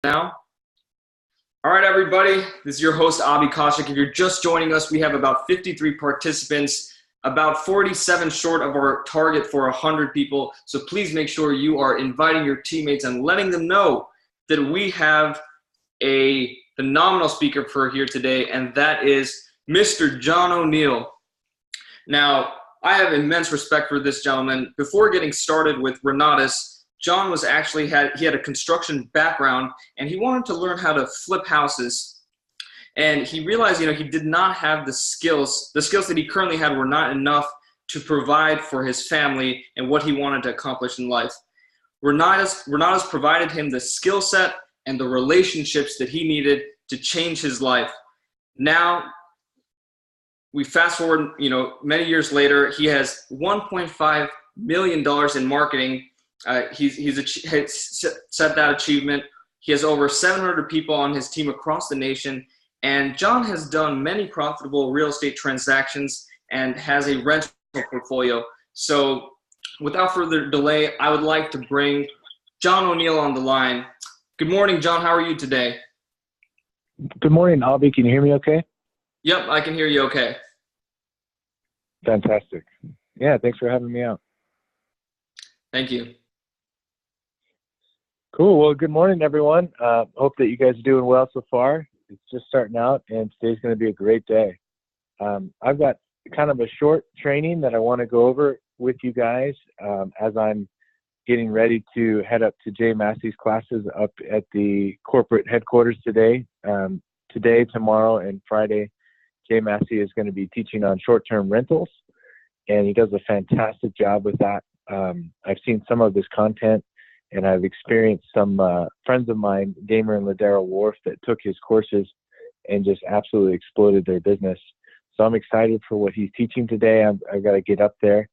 Now. All right, everybody, this is your host, Avi Koshik. If you're just joining us, we have about 53 participants, about 47 short of our target for 100 people. So please make sure you are inviting your teammates and letting them know that we have a phenomenal speaker for here today, and that is Mr. Jon O'Neal. Now, I have immense respect for this gentleman. Before getting started with Renatus, Jon was he had a construction background, and he wanted to learn how to flip houses. And he realized, he did not have the skills. The skills that he currently had were not enough to provide for his family and what he wanted to accomplish in life. Renatus provided him the skill set and the relationships that he needed to change his life. Now, we fast forward, many years later, he has $1.5 million in marketing. He's set that achievement. He has over 700 people on his team across the nation. And Jon has done many profitable real estate transactions and has a rental portfolio. So without further delay, I would like to bring Jon O'Neal on the line. Good morning, Jon. How are you today? Good morning, Avi. Can you hear me okay? Yep, I can hear you okay. Fantastic. Yeah, thanks for having me out. Thank you. Cool. Well, good morning, everyone. Hope that you guys are doing well so far. It's just starting out, and today's going to be a great day. I've got kind of a short training that I want to go over with you guys as I'm getting ready to head up to Jay Massey's classes up at the corporate headquarters today. Today, tomorrow, and Friday, Jay Massey is going to be teaching on short-term rentals, and he does a fantastic job with that. I've seen some of his content, and I've experienced some friends of mine, Gamer and Ladera Wharf, that took his courses and just absolutely exploded their business. So I'm excited for what he's teaching today. I've got to get up there.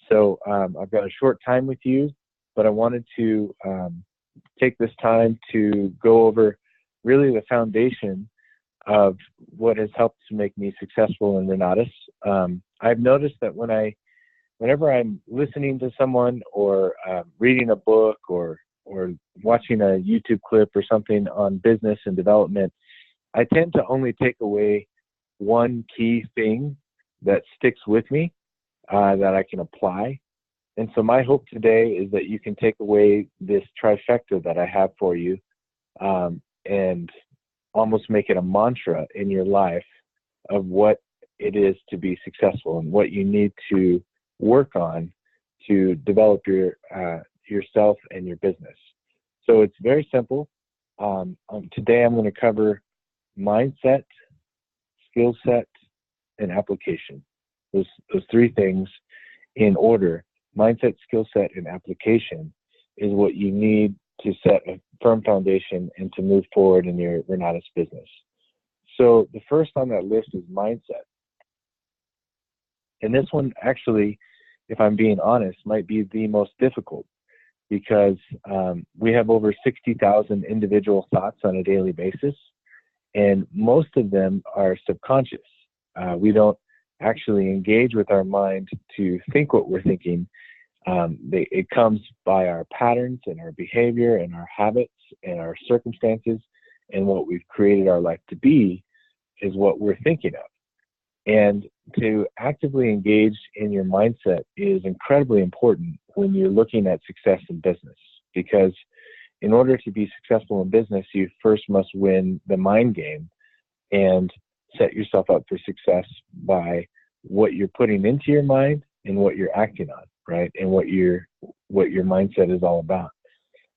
So I've got a short time with you, but I wanted to take this time to go over really the foundation of what has helped to make me successful in Renatus. I've noticed that whenever I'm listening to someone or reading a book or watching a YouTube clip or something on business and development, I tend to only take away one key thing that sticks with me that I can apply. And so my hope today is that you can take away this trifecta that I have for you and almost make it a mantra in your life of what it is to be successful and what you need to work on to develop yourself and your business. So it's very simple. Today I'm going to cover mindset, skill set, and application. Those three things in order. Mindset, skill set, and application is what you need to set a firm foundation and to move forward in your Renatus business. So the first on that list is mindset. And this one actually, if I'm being honest, might be the most difficult because we have over 60,000 individual thoughts on a daily basis, and most of them are subconscious. We don't actually engage with our mind to think what we're thinking. It comes by our patterns and our behavior and our habits and our circumstances, and what we've created our life to be is what we're thinking of. And to actively engage in your mindset is incredibly important when you're looking at success in business, because in order to be successful in business, you first must win the mind game and set yourself up for success by what you're putting into your mind and what you're acting on, right? And what your mindset is all about.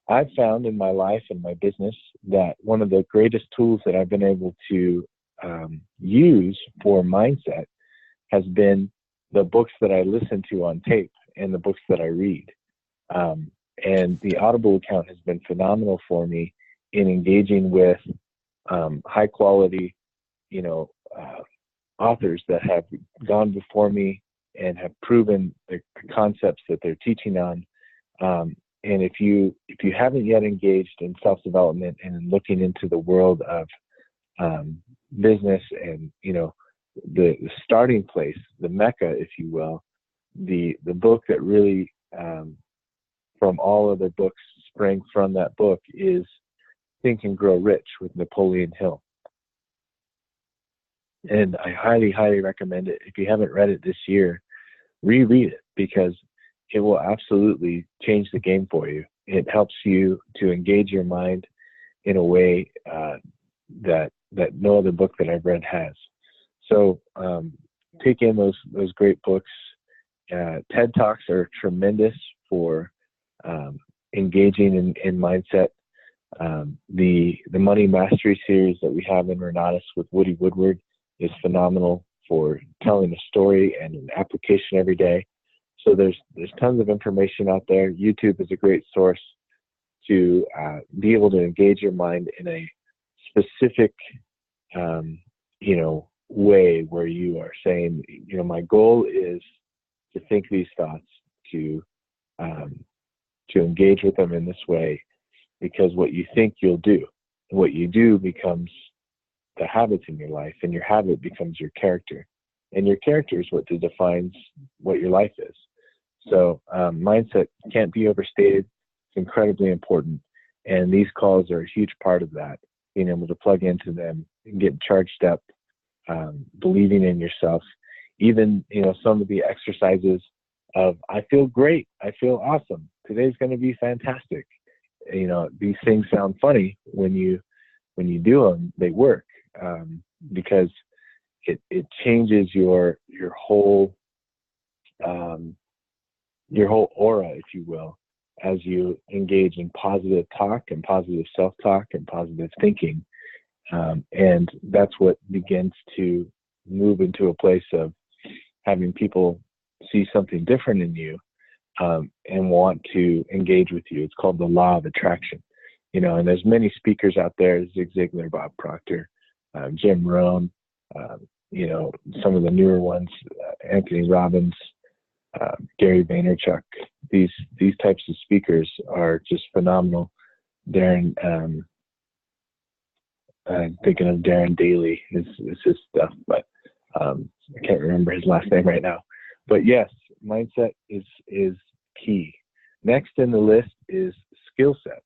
I've found in my life and my business that one of the greatest tools that I've been able to use for mindset has been the books that I listen to on tape and the books that I read. And the Audible account has been phenomenal for me in engaging with high quality, authors that have gone before me and have proven the concepts that they're teaching on. And if you haven't yet engaged in self-development and looking into the world of business and the starting place, the mecca, if you will, the book that really from all other books sprang from that book is Think and Grow Rich with Napoleon Hill. And I highly, highly recommend it. If you haven't read it this year, reread it, because it will absolutely change the game for you. It helps you to engage your mind in a way that no other book that I've read has. So take in those great books. TED Talks are tremendous for engaging in mindset. The Money Mastery series that we have in Renatus with Woody Woodward is phenomenal for telling a story and an application every day. So there's tons of information out there. YouTube is a great source to be able to engage your mind in a specific, way where you are saying, my goal is to think these thoughts, to engage with them in this way, because what you think you'll do, and what you do becomes the habits in your life, and your habit becomes your character, and your character is what defines what your life is. So mindset can't be overstated. It's incredibly important, and these calls are a huge part of that, being able to plug into them and get charged up, believing in yourself. Even some of the exercises of I feel great, I feel awesome, today's going to be fantastic. These things sound funny when you do them. They work because it changes your whole aura, if you will, as you engage in positive talk and positive self-talk and positive thinking. And that's what begins to move into a place of having people see something different in you and want to engage with you. It's called the law of attraction. And there's many speakers out there: Zig Ziglar, Bob Proctor, Jim Rohn, some of the newer ones, Anthony Robbins, Gary Vaynerchuk. These types of speakers are just phenomenal. I'm thinking of Darren Daly is his stuff, but I can't remember his last name right now. But yes, mindset is key. Next in the list is skill set.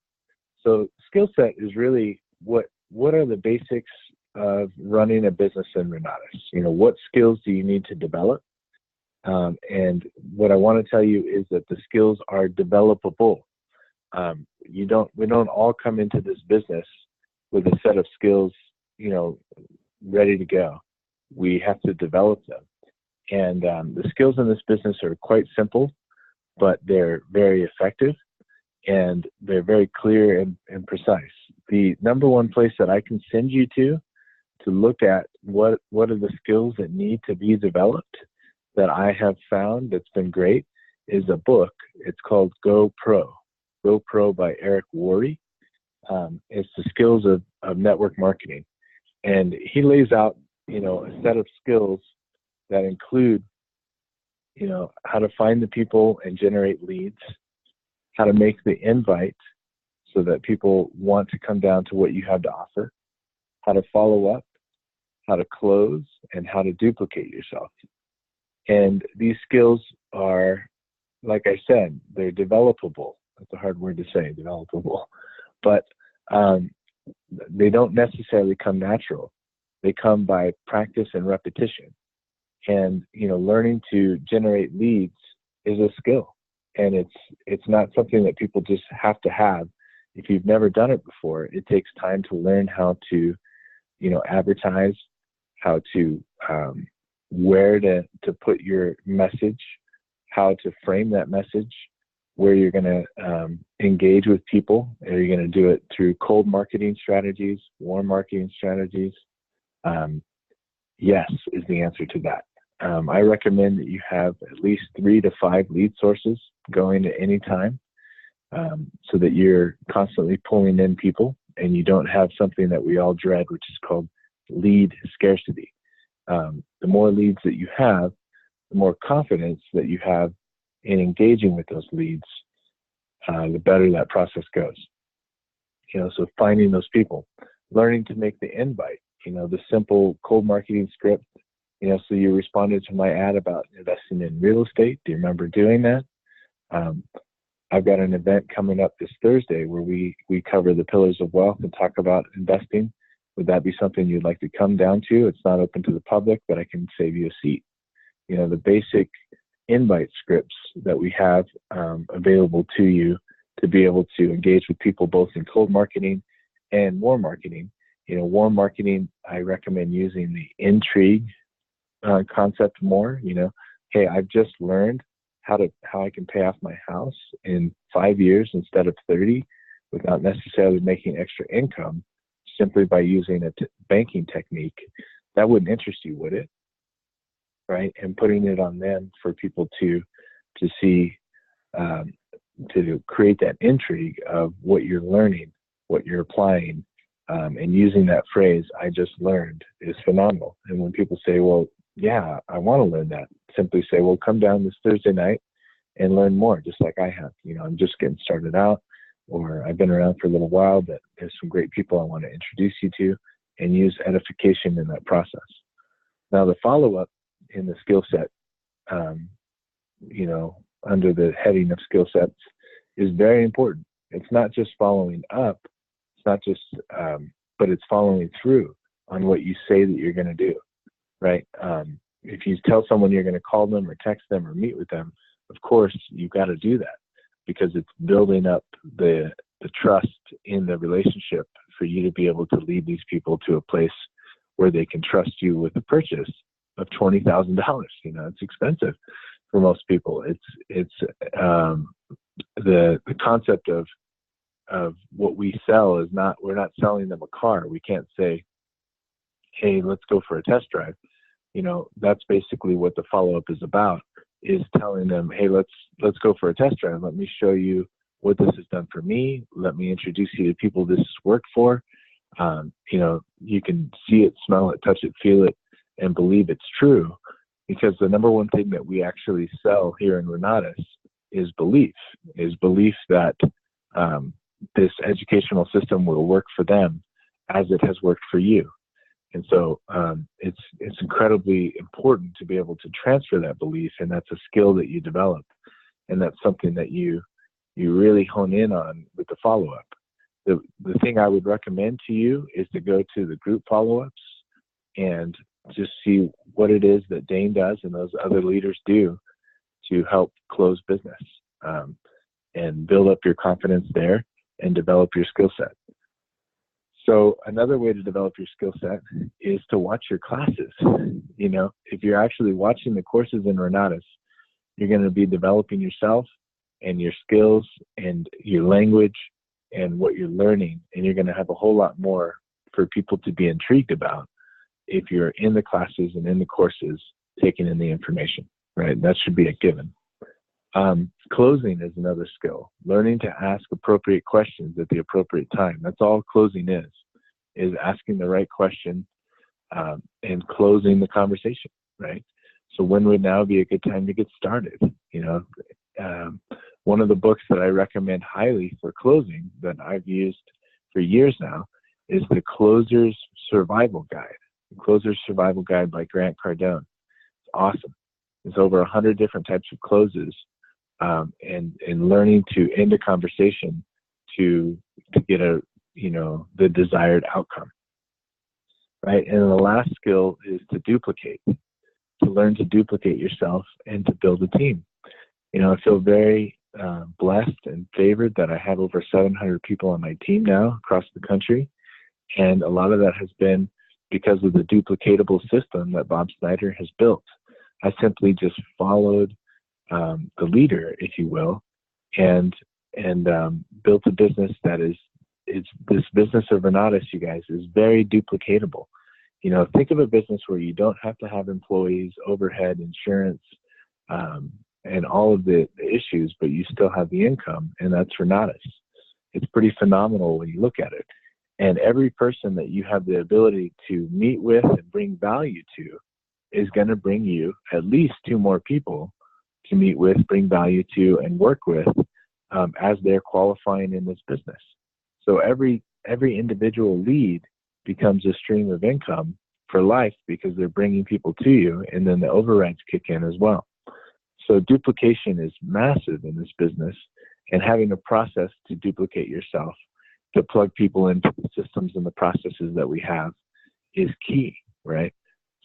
So skill set is really what are the basics of running a business in Renatus? What skills do you need to develop? And what I want to tell you is that the skills are developable. We don't all come into this business with a set of skills, ready to go. We have to develop them. And the skills in this business are quite simple, but they're very effective, and they're very clear and precise. The number one place that I can send you to look at what are the skills that need to be developed that I have found that's been great is a book. It's called Go Pro by Eric Worre. It's the skills of network marketing. And he lays out, a set of skills that include, how to find the people and generate leads, how to make the invite so that people want to come down to what you have to offer, how to follow up, how to close, and how to duplicate yourself. And these skills are, like I said, they're developable. That's a hard word to say, developable. But they don't necessarily come natural. They come by practice and repetition. And, learning to generate leads is a skill. And it's not something that people just have to have. If you've never done it before, it takes time to learn how to, advertise, how to, where to put your message, how to frame that message, where you're going to engage with people. Are you going to do it through cold marketing strategies, warm marketing strategies? Yes is the answer to that. I recommend that you have at least 3 to 5 lead sources going at any time, so that you're constantly pulling in people and you don't have something that we all dread, which is called lead scarcity. The more leads that you have, the more confidence that you have in engaging with those leads, the better that process goes. So finding those people, learning to make the invite, the simple cold marketing script. So you responded to my ad about investing in real estate. Do you remember doing that? I've got an event coming up this Thursday where we cover the pillars of wealth and talk about investing. Would that be something you'd like to come down to? It's not open to the public, but I can save you a seat. The basic invite scripts that we have available to you to be able to engage with people both in cold marketing and warm marketing. Warm marketing, I recommend using the intrigue concept more. Hey, I've just learned how I can pay off my house in 5 years instead of 30 without necessarily making extra income simply by using a banking technique. That wouldn't interest you, would it? Right? And putting it on them for people to see, to create that intrigue of what you're learning, what you're applying, and using that phrase, I just learned, is phenomenal. And when people say, well, yeah, I want to learn that, simply say, well, come down this Thursday night and learn more, just like I have. I'm just getting started out, or I've been around for a little while, but there's some great people I want to introduce you to, and use edification in that process. Now, the follow-up in the skill set, under the heading of skill sets, is very important. It's not just following up. It's not just, but it's following through on what you say that you're going to do, right? If you tell someone you're going to call them or text them or meet with them, of course, you've got to do that because it's building up the trust in the relationship for you to be able to lead these people to a place where they can trust you with the purchase of $20,000. It's expensive for most people. It's the concept of what we sell is not, we're not selling them a car. We can't say, hey, let's go for a test drive. That's basically what the follow-up is about, is telling them, hey, let's go for a test drive. Let me show you what this has done for me. Let me introduce you to people this has worked for. You can see it, smell it, touch it, feel it, and believe it's true, because the number one thing that we actually sell here in Renatus is belief that this educational system will work for them as it has worked for you. And so it's incredibly important to be able to transfer that belief, and that's a skill that you develop, and that's something that you really hone in on with the follow-up. The thing I would recommend to you is to go to the group follow-ups and just see what it is that Dane does and those other leaders do to help close business, and build up your confidence there and develop your skill set. So another way to develop your skill set is to watch your classes. If you're actually watching the courses in Renatus, you're going to be developing yourself and your skills and your language and what you're learning, and you're going to have a whole lot more for people to be intrigued about if you're in the classes and in the courses taking in the information, right? That should be a given. Closing is another skill. Learning to ask appropriate questions at the appropriate time. That's all closing is asking the right question and closing the conversation, right? So when would now be a good time to get started? One of the books that I recommend highly for closing that I've used for years now is The Closer's Survival Guide. The Closer's Survival Guide by Grant Cardone. It's awesome. There's over 100 different types of closes, and learning to end a conversation to get the desired outcome, right? And the last skill is to duplicate, to learn to duplicate yourself and to build a team. I feel very blessed and favored that I have over 700 people on my team now across the country, and a lot of that has been because of the duplicatable system that Bob Snyder has built. I simply just followed the leader, if you will, and built a business that is this business of Renatus, you guys, is very duplicatable. Think of a business where you don't have to have employees, overhead, insurance, and all of the issues, but you still have the income, and that's Renatus. It's pretty phenomenal when you look at it. And every person that you have the ability to meet with and bring value to is going to bring you at least 2 more people to meet with, bring value to, and work with as they're qualifying in this business. So every individual lead becomes a stream of income for life because they're bringing people to you, and then the overrides kick in as well. So duplication is massive in this business, And having a process to duplicate yourself, to plug people into the systems and the processes that we have is key, right?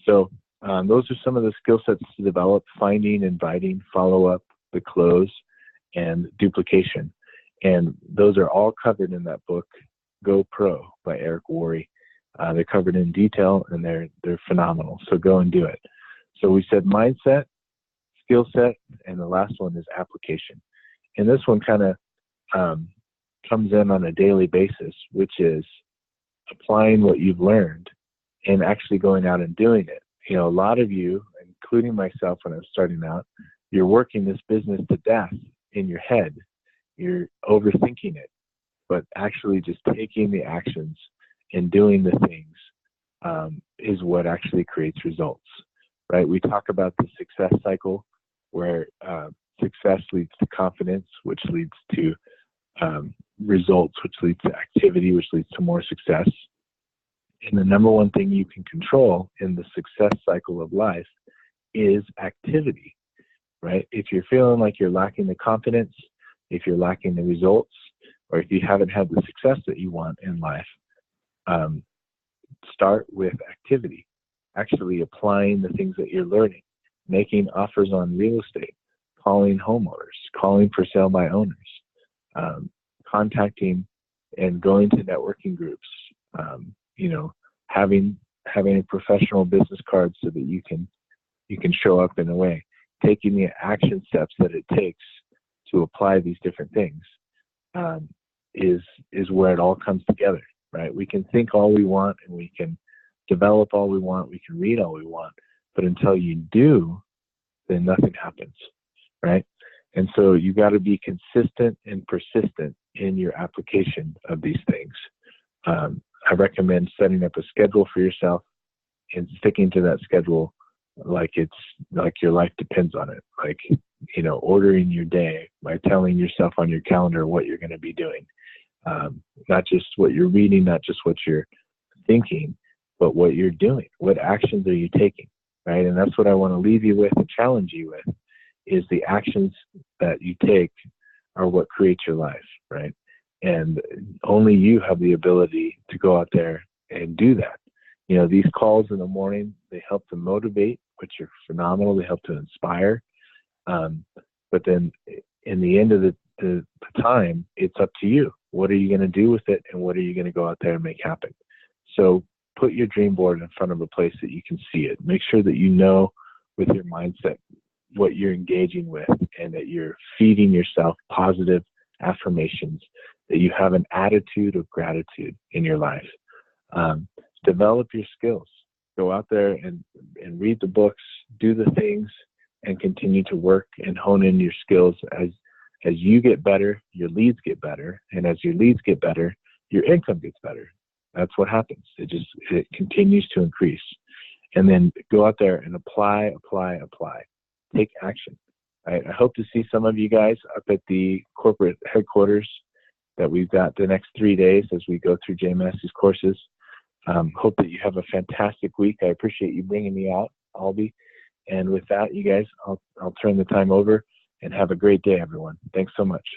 So those are some of the skill sets to develop: finding, inviting, follow-up, the close, and duplication. And those are all covered in that book, Go Pro by Eric Worre. They're covered in detail, and they're phenomenal. So go and do it. So we said mindset, skill set, and the last one is application. And this one kind of comes in on a daily basis, which is applying what you've learned and actually going out and doing it. You know, a lot of you, including myself when I was starting out, you're working this business to death in your head. You're overthinking it, but actually just taking the actions and doing the things is what actually creates results, right? We talk about the success cycle, where success leads to confidence, which leads to results, which leads to activity, which leads to more success. And the number one thing you can control in the success cycle of life is activity, right? If you're feeling like you're lacking the confidence, if you're lacking the results, or if you haven't had the success that you want in life, start with activity, actually applying the things that you're learning, making offers on real estate, calling homeowners, calling for sale by owners, contacting and going to networking groups, having a professional business card so that you can show up in a way, taking the action steps that it takes to apply these different things is where it all comes together, right? We can think all we want, and we can develop all we want, we can read all we want, but until you do, then nothing happens, right? And so you got to be consistent and persistent in your application of these things. I recommend setting up a schedule for yourself and sticking to that schedule like your life depends on it. Like, ordering your day by telling yourself on your calendar what you're going to be doing. Not just what you're reading, not just what you're thinking, but what you're doing. What actions are you taking, right? And that's what I want to leave you with and challenge you with, is the actions that you take are what creates your life, right? And only you have the ability to go out there and do that. These calls in the morning, they help to motivate, which are phenomenal. They help to inspire. But then in the end of the time, it's up to you. What are you going to do with it? And what are you going to go out there and make happen? So put your dream board in front of a place that you can see it. Make sure that you know with your mindset what you're engaging with, and that you're feeding yourself positive affirmations, that you have an attitude of gratitude in your life. Develop your skills. Go out there and read the books, do the things, and continue to work and hone in your skills. As you get better, your leads get better. And as your leads get better, your income gets better. That's what happens. It continues to increase. And then go out there and apply. Take action. I hope to see some of you guys up at the corporate headquarters that we've got the next 3 days as we go through Jay Massey's courses. Hope that you have a fantastic week. I appreciate you bringing me out, Albie. And with that, you guys, I'll turn the time over, and have a great day, everyone. Thanks so much.